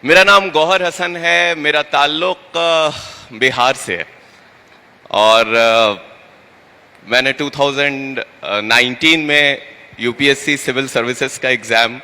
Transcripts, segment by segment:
मेरा नाम गौहर हसन है। मेरा ताल्लुक बिहार से है और मैंने 2019 में यूपीएससी सिविल सर्विसेज का एग्ज़ाम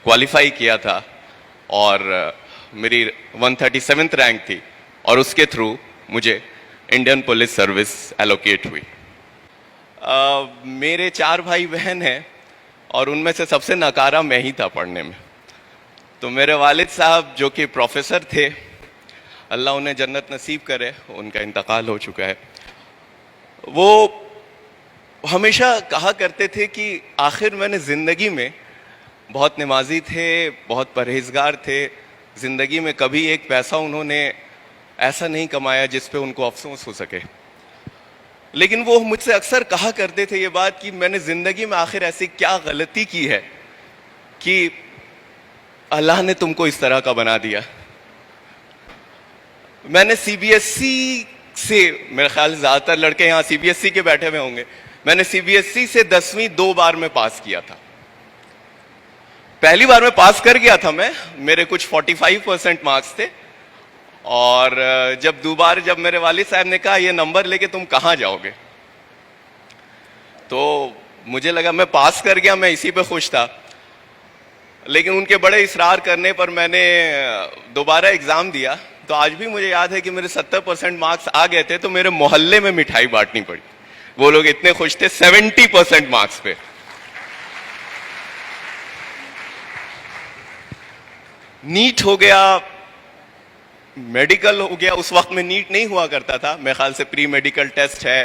क्वालिफाई किया था और मेरी 137th रैंक थी और उसके थ्रू मुझे इंडियन पुलिस सर्विस एलोकेट हुई। मेरे 4 भाई बहन हैं और उनमें से सबसे नकारा मैं ही था पढ़ने में। तो मेरे वालिद साहब जो कि प्रोफेसर थे, अल्लाह उन्हें जन्नत नसीब करे, उनका इंतकाल हो चुका है, वो हमेशा कहा करते थे कि आखिर मैंने ज़िंदगी में बहुत नमाजी थे, बहुत परहेजगार थे, ज़िंदगी में कभी एक पैसा उन्होंने ऐसा नहीं कमाया जिस पे उनको अफसोस हो सके। लेकिन वो मुझसे अक्सर कहा करते थे ये बात कि मैंने ज़िंदगी में आखिर ऐसी क्या गलती की है कि अल्लाह ने तुमको इस तरह का बना दिया। मैंने सीबीएसई से, मेरे ख्याल से ज़्यादातर लड़के यहाँ सीबीएसई के बैठे हुए होंगे, मैंने सीबीएसई से 10वीं 2 बार में पास किया था। पहली बार में पास कर गया था मैं, मेरे कुछ 45% मार्क्स थे और जब मेरे वालिद साहब ने कहा ये नंबर लेके तुम कहाँ जाओगे, तो मुझे लगा मैं पास कर गया, मैं इसी पे खुश था। लेकिन उनके बड़े इसरार करने पर मैंने दोबारा एग्ज़ाम दिया। तो आज भी मुझे याद है कि मेरे 70% मार्क्स आ गए थे, तो मेरे मोहल्ले में मिठाई बांटनी पड़ी। वो लोग इतने खुश थे 70% मार्क्स पे। नीट हो गया, मेडिकल हो गया। उस वक्त में नीट नहीं हुआ करता था, मेरे ख्याल से प्री मेडिकल टेस्ट है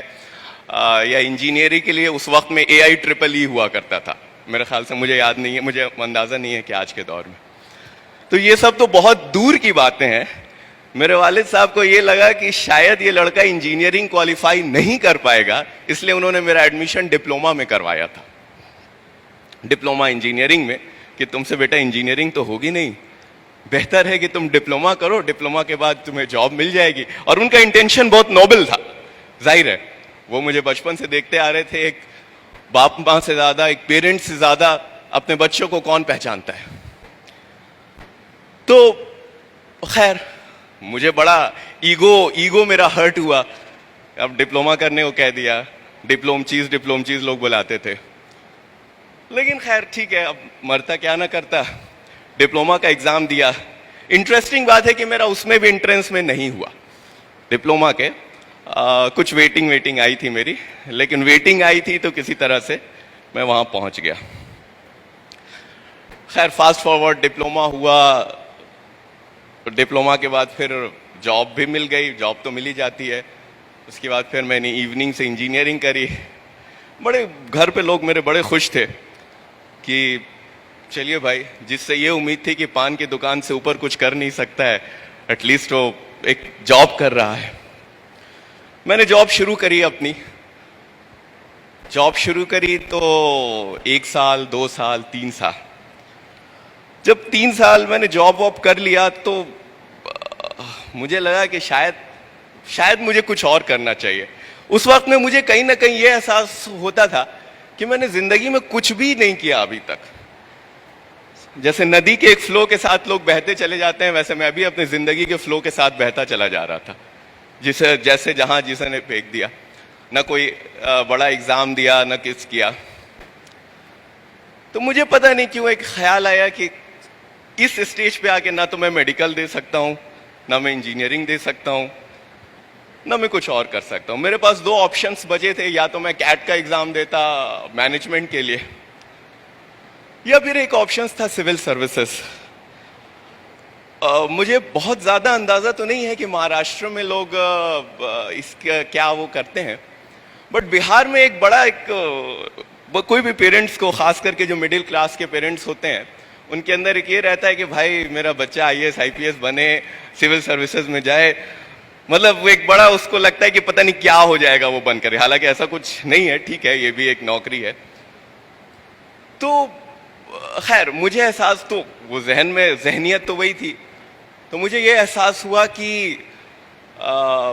या इंजीनियरिंग के लिए उस वक्त में AIEEE हुआ करता था। मेरे ख्याल से, मुझे याद नहीं है, मुझे अंदाज़ा नहीं है कि आज के दौर में। तो ये सब तो बहुत दूर की बातें हैं। मेरे वालिद साहब को ये लगा कि शायद ये लड़का इंजीनियरिंग क्वालिफाई नहीं कर पाएगा, इसलिए उन्होंने मेरा एडमिशन डिप्लोमा में करवाया था, डिप्लोमा इंजीनियरिंग में, कि तुमसे बेटा इंजीनियरिंग तो होगी नहीं, बेहतर है कि तुम डिप्लोमा करो, डिप्लोमा के बाद तुम्हें जॉब मिल जाएगी। और उनका इंटेंशन बहुत नोबल था। जाहिर है वो मुझे बचपन से देखते आ रहे थे, एक बाप माँ से ज्यादा, एक पेरेंट से ज्यादा अपने बच्चों को कौन पहचानता है। तो खैर मुझे बड़ा ईगो मेरा हर्ट हुआ। अब डिप्लोमा करने को कह दिया, डिप्लोम चीज लोग बुलाते थे। लेकिन खैर ठीक है, अब मरता क्या ना करता, डिप्लोमा का एग्जाम दिया। इंटरेस्टिंग बात है कि मेरा उसमें भी एंट्रेंस में नहीं हुआ डिप्लोमा के। कुछ वेटिंग आई थी मेरी, लेकिन वेटिंग आई थी तो किसी तरह से मैं वहां पहुंच गया। खैर फास्ट फॉरवर्ड डिप्लोमा हुआ, डिप्लोमा के बाद फिर जॉब भी मिल गई, जॉब तो मिल ही जाती है। उसके बाद फिर मैंने इवनिंग से इंजीनियरिंग करी। बड़े घर पे लोग मेरे बड़े खुश थे कि चलिए भाई, जिससे ये उम्मीद थी कि पान की दुकान से ऊपर कुछ कर नहीं सकता है, एटलीस्ट वो एक जॉब कर रहा है। मैंने जॉब शुरू करी, अपनी जॉब शुरू करी तो 1 साल 2 साल 3 साल, जब 3 साल मैंने जॉब वॉब कर लिया तो मुझे लगा कि शायद मुझे कुछ और करना चाहिए। उस वक्त में मुझे कहीं ना कहीं ये एहसास होता था कि मैंने जिंदगी में कुछ भी नहीं किया अभी तक। जैसे नदी के एक फ्लो के साथ लोग बहते चले जाते हैं, वैसे मैं भी अपनी जिंदगी के फ्लो के साथ बहता चला जा रहा था, जैसे जहां जिसने फेंक दिया। ना कोई बड़ा एग्जाम दिया, ना किस किया। तो मुझे पता नहीं क्यों एक ख्याल आया कि इस स्टेज पे आके ना तो मैं मेडिकल दे सकता हूं, ना मैं इंजीनियरिंग दे सकता हूं, ना मैं कुछ और कर सकता हूं। मेरे पास 2 ऑप्शंस बचे थे, या तो मैं कैट का एग्जाम देता मैनेजमेंट के लिए, या फिर एक ऑप्शन था सिविल सर्विसेज। मुझे बहुत ज़्यादा अंदाज़ा तो नहीं है कि महाराष्ट्र में लोग इसका क्या वो करते हैं, बट बिहार में एक बड़ा कोई भी पेरेंट्स को, खास करके जो मिडिल क्लास के पेरेंट्स होते हैं, उनके अंदर एक ये रहता है कि भाई मेरा बच्चा IAS IPS बने, सिविल सर्विसेज में जाए। मतलब वो एक बड़ा उसको लगता है कि पता नहीं क्या हो जाएगा वो बनकर। हालांकि ऐसा कुछ नहीं है, ठीक है, ये भी एक नौकरी है। तो खैर मुझे एहसास, तो वो जहन में जहनियत तो वही थी, तो मुझे ये एहसास हुआ कि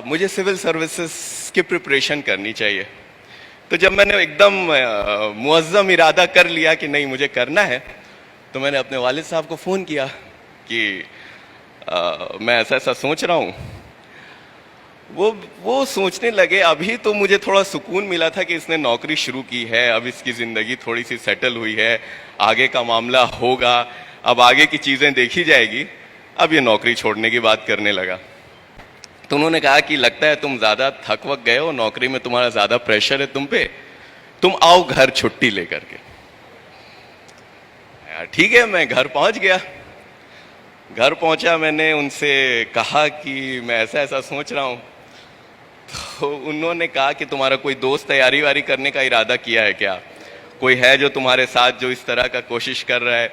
मुझे सिविल सर्विसेज की प्रिपरेशन करनी चाहिए। तो जब मैंने एकदम मुअज़्ज़म इरादा कर लिया कि नहीं मुझे करना है, तो मैंने अपने वालिद साहब को फ़ोन किया कि मैं ऐसा ऐसा सोच रहा हूँ। वो सोचने लगे। अभी तो मुझे थोड़ा सुकून मिला था कि इसने नौकरी शुरू की है, अब इसकी ज़िंदगी थोड़ी सी सेटल हुई है, आगे का मामला होगा, अब आगे की चीज़ें देखी जाएगी। अब ये नौकरी छोड़ने की बात करने लगा। तो उन्होंने कहा कि लगता है तुम ज़्यादा थक वक गए हो, नौकरी में तुम्हारा ज़्यादा प्रेशर है तुम पे, तुम आओ घर छुट्टी लेकर के। यार ठीक है, मैं घर पहुंच गया। घर पहुंचा, मैंने उनसे कहा कि मैं ऐसा ऐसा सोच रहा हूं। तो उन्होंने कहा कि तुम्हारा कोई दोस्त तैयारी वारी करने का इरादा किया है क्या? कोई है जो तुम्हारे साथ जो इस तरह का कोशिश कर रहा है,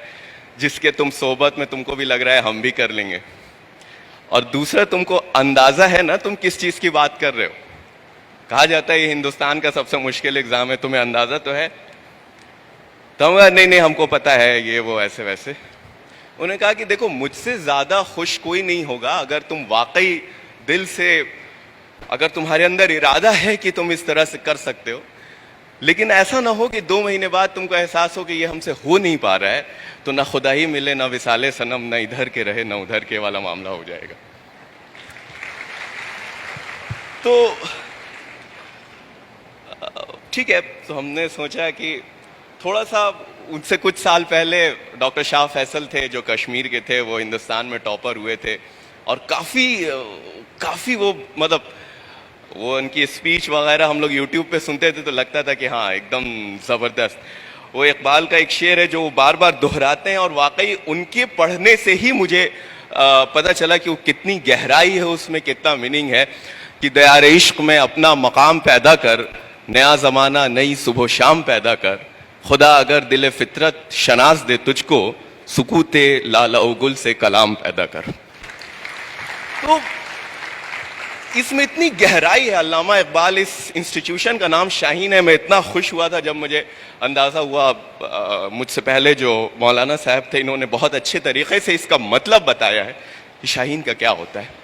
जिसके तुम सोबत में तुमको भी लग रहा है हम भी कर लेंगे? और दूसरा, तुमको अंदाजा है ना तुम किस चीज की बात कर रहे हो? कहा जाता है ये हिंदुस्तान का सबसे मुश्किल एग्जाम है, तुम्हें अंदाजा तो है? तो नहीं नहीं हमको पता है, ये वो ऐसे वैसे। उन्होंने कहा कि देखो, मुझसे ज्यादा खुश कोई नहीं होगा अगर तुम वाकई दिल से, अगर तुम्हारे अंदर इरादा है कि तुम इस तरह से कर सकते हो, लेकिन ऐसा ना हो कि 2 महीने बाद तुमको एहसास हो कि ये हमसे हो नहीं पा रहा है, तो ना खुदा ही मिले ना विसाले सनम, ना इधर के रहे ना उधर के वाला मामला हो जाएगा। तो ठीक है, तो हमने सोचा कि थोड़ा सा, उनसे कुछ साल पहले डॉक्टर शाह फैसल थे जो कश्मीर के थे, वो हिंदुस्तान में टॉपर हुए थे, और काफ़ी वो मतलब वो उनकी स्पीच वगैरह हम लोग यूट्यूब पे सुनते थे तो लगता था कि हाँ एकदम ज़बरदस्त। वो इकबाल का एक शेर है जो वो बार बार दोहराते हैं, और वाकई उनके पढ़ने से ही मुझे पता चला कि वो कितनी गहराई है उसमें, कितना मीनिंग है कि दयार इश्क में अपना मकाम पैदा कर, नया ज़माना नई सुबह शाम पैदा कर, खुदा अगर दिल फितरत शनाज दे तुझको, सुकूते लाला गुल से कलाम पैदा कर। तो इसमें इतनी गहराई है। अल्लामा इकबाल, इस इंस्टीट्यूशन का नाम शाहीन है। मैं इतना खुश हुआ था जब मुझे अंदाज़ा हुआ, मुझसे पहले जो मौलाना साहब थे इन्होंने बहुत अच्छे तरीके से इसका मतलब बताया है कि शाहीन का क्या होता है।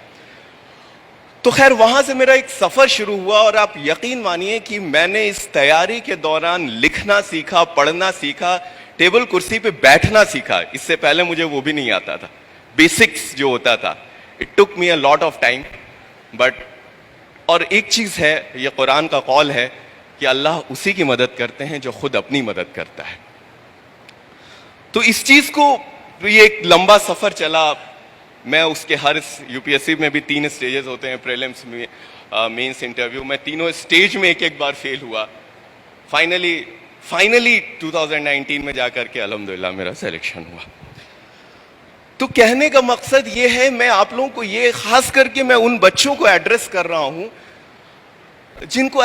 तो खैर वहाँ से मेरा एक सफ़र शुरू हुआ, और आप यकीन मानिए कि मैंने इस तैयारी के दौरान लिखना सीखा, पढ़ना सीखा, टेबल कुर्सी पे बैठना सीखा। इससे पहले मुझे वो भी नहीं आता था, बेसिक्स जो होता था। It took me a lot of time but, और एक चीज़ है, ये कुरान का कौल है कि अल्लाह उसी की मदद करते हैं जो खुद अपनी मदद करता है। तो इस चीज़ को, ये एक लंबा सफ़र चला। मैं उसके हर, यूपीएससी में भी 3 स्टेजेस होते हैं, प्रीलिम्स में, मेंस, इंटरव्यू में, तीनों स्टेज में एक एक बार फेल हुआ। फाइनली 2019 में जाकर के अल्हम्दुलिल्लाह मेरा सिलेक्शन हुआ। तो कहने का मकसद ये है, मैं आप लोगों को ये, खास करके मैं उन बच्चों को एड्रेस कर रहा हूं जिनको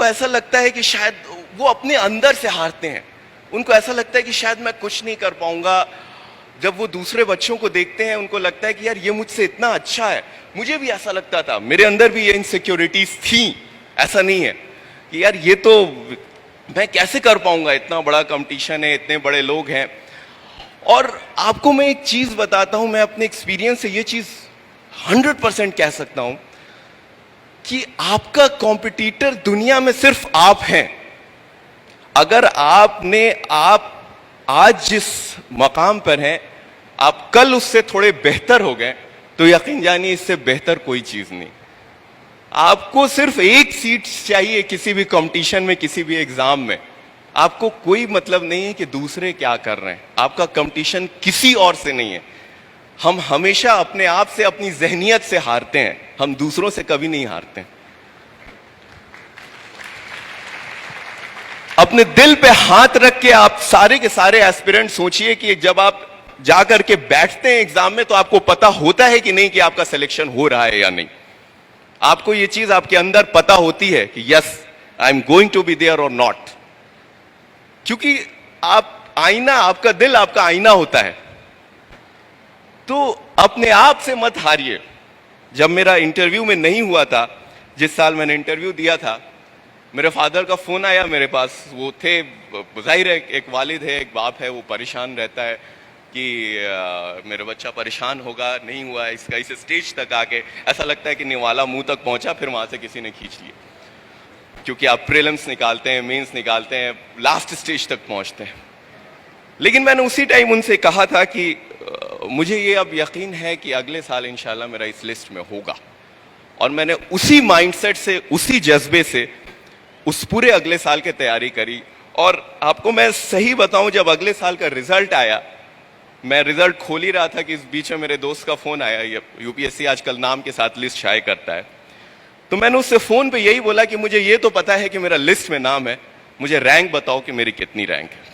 ऐसा लगता है कि शायद वो अपने अंदर से हारते हैं। उनको ऐसा लगता है कि शायद मैं कुछ नहीं कर पाऊंगा। जब वो दूसरे बच्चों को देखते हैं उनको लगता है कि यार ये मुझसे इतना अच्छा है। मुझे भी ऐसा लगता था, मेरे अंदर भी ये इनसिक्योरिटीज थी। ऐसा नहीं है कि यार ये तो मैं कैसे कर पाऊंगा, इतना बड़ा कंपटीशन है, इतने बड़े लोग हैं। और आपको मैं एक चीज बताता हूं, मैं अपने एक्सपीरियंस से ये चीज 100% कह सकता हूं कि आपका कॉम्पिटिटर दुनिया में सिर्फ आप हैं। अगर आप आज जिस मकाम पर हैं, आप कल उससे थोड़े बेहतर हो गए तो यकीन जानिए इससे बेहतर कोई चीज नहीं। आपको सिर्फ एक सीट चाहिए किसी भी कंपटीशन में, किसी भी एग्जाम में। आपको कोई मतलब नहीं है कि दूसरे क्या कर रहे हैं। आपका कंपटीशन किसी और से नहीं है। हम हमेशा अपने आप से, अपनी जहनियत से हारते हैं, हम दूसरों से कभी नहीं हारते। अपने दिल पे हाथ रख के आप सारे के सारे एस्पिरेंट सोचिए कि जब आप जाकर के बैठते हैं एग्जाम में तो आपको पता होता है कि नहीं कि आपका सिलेक्शन हो रहा है या नहीं। आपको ये चीज आपके अंदर पता होती है कि yes I am going to be there और नॉट। क्योंकि आपका दिल आपका आईना होता है। तो अपने आप से मत हारिए। जब मेरा इंटरव्यू में नहीं हुआ था, जिस साल मैंने इंटरव्यू दिया था, मेरे फादर का फोन आया मेरे पास। वो थे, जाहिर है एक वालिद है, एक बाप है, वो परेशान रहता है कि मेरा बच्चा परेशान होगा, नहीं हुआ इसका। इस स्टेज तक आके ऐसा लगता है कि निवाला मुंह तक पहुंचा, फिर वहां से किसी ने खींच लिया। क्योंकि आप प्रीलिम्स निकालते हैं, मेंस निकालते हैं, लास्ट स्टेज तक पहुंचते हैं। लेकिन मैंने उसी टाइम उनसे कहा था कि मुझे ये अब यकीन है कि अगले साल इंशाल्लाह मेरा इस लिस्ट में होगा, और मैंने उसी माइंडसेट से, उसी जज्बे से उस पूरे अगले साल की तैयारी करी। और आपको मैं सही बताऊं, जब अगले साल का रिजल्ट आया, मैं रिजल्ट खोल ही रहा था कि इस बीच में मेरे दोस्त का फोन आया। यूपीएससी आजकल नाम के साथ लिस्ट शाये करता है, तो मैंने उससे फोन पे यही बोला कि मुझे ये तो पता है कि मेरा लिस्ट में नाम है, मुझे रैंक बताओ कि मेरी कितनी रैंक है।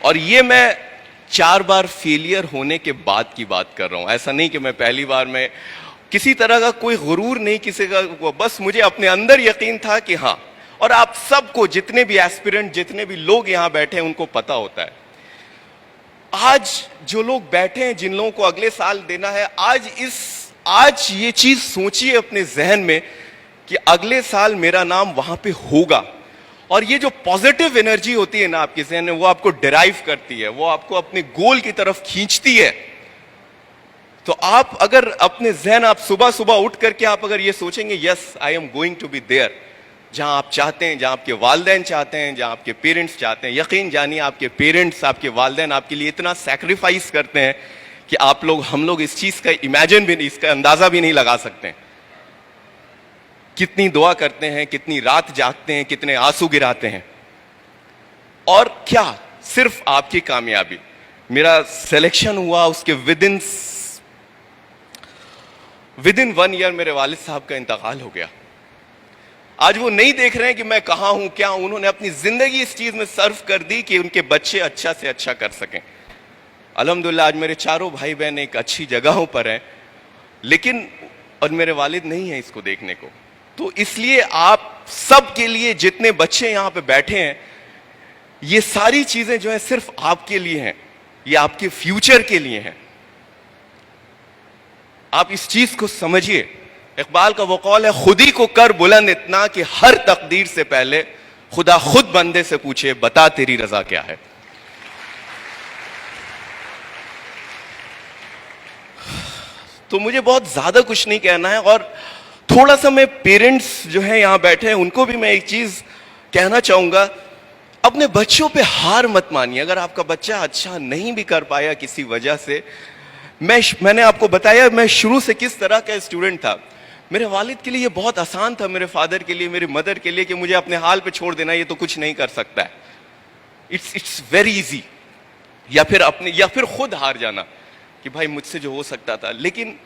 और ये मैं 4 बार फेलियर होने के बाद की बात कर रहा हूं। ऐसा नहीं कि मैं पहली बार में, किसी तरह का कोई गुरूर नहीं किसी का, बस मुझे अपने अंदर यकीन था कि हाँ। और आप सबको, जितने भी एस्पिरेंट, जितने भी लोग यहां बैठे हैं, उनको पता होता है। आज जो लोग बैठे हैं, जिन लोगों को अगले साल देना है, आज ये चीज सोचिए अपने जहन में कि अगले साल मेरा नाम वहां पे होगा। और ये जो पॉजिटिव एनर्जी होती है ना आपके जहन में, वो आपको डिराइव करती है, वो आपको अपने गोल की तरफ खींचती है। तो आप अगर अपने जहन, आप सुबह सुबह उठ करके आप अगर ये सोचेंगे, yes I am going to be there, जहां आप चाहते हैं, जहां आपके वालिदैन चाहते हैं, जहां आपके पेरेंट्स चाहते हैं, यकीन जानिए आपके पेरेंट्स, आपके वालिदैन आपके लिए इतना सैक्रिफाइस करते हैं कि आप लोग, हम लोग इस चीज का इमेजिन भी नहीं, इसका अंदाजा भी नहीं लगा सकते। कितनी दुआ करते हैं, कितनी रात जागते हैं, कितने आंसू गिराते हैं। और क्या सिर्फ आपकी कामयाबी, मेरा सिलेक्शन हुआ, उसके विदिन 1 ईयर मेरे वालिद साहब का इंतकाल हो गया। आज वो नहीं देख रहे हैं कि मैं कहां हूं, क्या हूं। उन्होंने अपनी जिंदगी इस चीज में सर्व कर दी कि उनके बच्चे अच्छा से अच्छा कर सकें। अल्हम्दुलिल्लाह आज मेरे चारों भाई बहन एक अच्छी जगहों पर हैं, लेकिन और मेरे वालिद नहीं है इसको देखने को। तो इसलिए आप सब के लिए, जितने बच्चे यहां पे बैठे हैं, ये सारी चीजें जो है सिर्फ आपके लिए हैं, ये आपके फ्यूचर के लिए हैं। आप इस चीज को समझिए। इकबाल का वो कौल है, खुद ही को कर बुलंद इतना कि हर तकदीर से पहले खुदा खुद बंदे से पूछे, बता तेरी रजा क्या है। तो मुझे बहुत ज्यादा कुछ नहीं कहना है, और थोड़ा सा मैं पेरेंट्स जो हैं यहां बैठे हैं, उनको भी मैं एक चीज कहना चाहूंगा, अपने बच्चों पे हार मत मानिए। अगर आपका बच्चा अच्छा नहीं भी कर पाया किसी वजह से, मैंने आपको बताया मैं शुरू से किस तरह का स्टूडेंट था। मेरे वालिद के लिए ये बहुत आसान था, मेरे फादर के लिए, मेरी मदर के लिए, कि मुझे अपने हाल पे छोड़ देना, ये तो कुछ नहीं कर सकता है, इट्स वेरी इजी। या फिर खुद हार जाना कि भाई मुझसे जो हो सकता था। लेकिन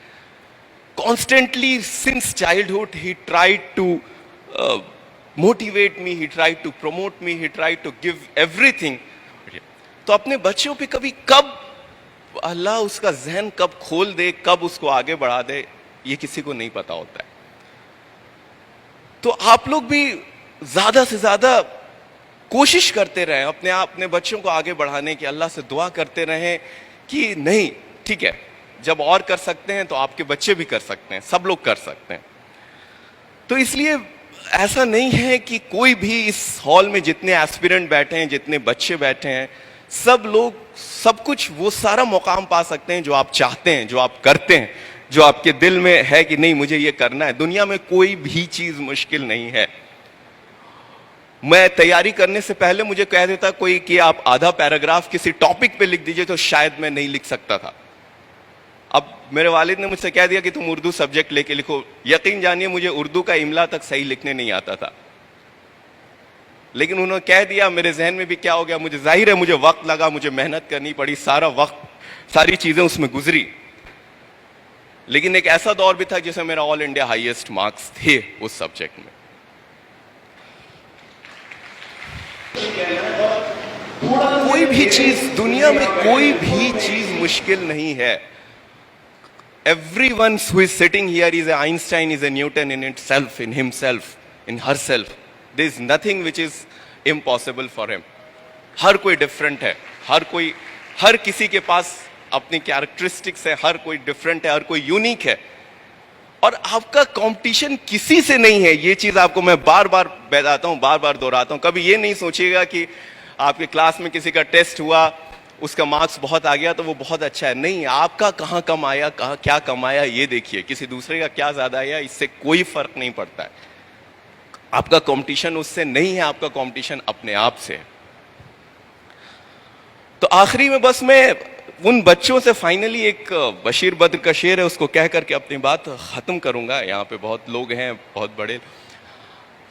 constantly since childhood he tried to motivate me, he tried to promote me, he tried to give everything. तो अपने बच्चों पे कभी, कब अल्लाह उसका जहन कब खोल दे, कब उसको आगे बढ़ा दे, ये किसी को नहीं पता होता है। तो आप लोग भी ज्यादा से ज्यादा कोशिश करते रहें अपने बच्चों को आगे बढ़ाने की। अल्लाह से दुआ करते रहें कि नहीं, ठीक है, जब और कर सकते हैं तो आपके बच्चे भी कर सकते हैं, सब लोग कर सकते हैं। तो इसलिए ऐसा नहीं है कि कोई भी इस हॉल में जितने एस्पिरेंट बैठे हैं, जितने बच्चे बैठे हैं, सब लोग सब कुछ वो सारा मुकाम पा सकते हैं जो आप चाहते हैं, जो आप करते हैं, जो आपके दिल में है कि नहीं मुझे ये करना है। दुनिया में कोई भी चीज मुश्किल नहीं है। मैं तैयारी करने से पहले मुझे कह देता कोई कि आप आधा पैराग्राफ किसी टॉपिक पे लिख दीजिए, तो शायद मैं नहीं लिख सकता था। अब मेरे वालिद ने मुझसे कह दिया कि तुम उर्दू सब्जेक्ट लेके लिखो। यकीन जानिए मुझे उर्दू का इमला तक सही लिखने नहीं आता था, लेकिन उन्होंने कह दिया। मेरे जहन में भी क्या हो गया, मुझे जाहिर है मुझे वक्त लगा, मुझे मेहनत करनी पड़ी, सारा वक्त, सारी चीजें उसमें गुजरी। लेकिन एक ऐसा दौर भी था जिसमें मेरा ऑल इंडिया हाईएस्ट मार्क्स थे उस सब्जेक्ट में। कोई भी चीज दुनिया में, कोई भी चीज मुश्किल नहीं है। Everyone who is sitting here is a Einstein, is a Newton in itself, in himself, in herself. There is nothing which is impossible for him. हर कोई डिफरेंट है, हर किसी के पास अपनी कैरेक्टरिस्टिक्स है, हर कोई डिफरेंट है, हर कोई यूनिक है। और आपका कंपटीशन किसी से नहीं है। ये चीज आपको मैं बार बार बताता हूं, बार बार दोहराता हूं। कभी ये नहीं सोचिएगा कि आपके क्लास में किसी का टेस्ट हुआ, उसका मार्क्स बहुत आ गया तो वो बहुत अच्छा है। नहीं, आपका कहाँ कम आया, कहाँ क्या कम आया, ये देखिए। किसी दूसरे का क्या ज्यादा आया, इससे कोई फर्क नहीं पड़ता है। आपका कंपटीशन उससे नहीं है, आपका कंपटीशन अपने आप से है। आखिरी में बस मैं उन बच्चों से फाइनली एक बशीर बद्र का शेर है उसको कह करके अपनी बात खत्म करूंगा। यहाँ पे बहुत लोग हैं बहुत बड़े,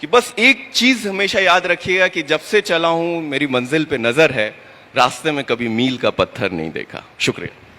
कि बस एक चीज हमेशा याद रखिएगा कि जब से चला हूं मेरी मंजिल पे नजर है, रास्ते में कभी मील का पत्थर नहीं देखा। शुक्रिया।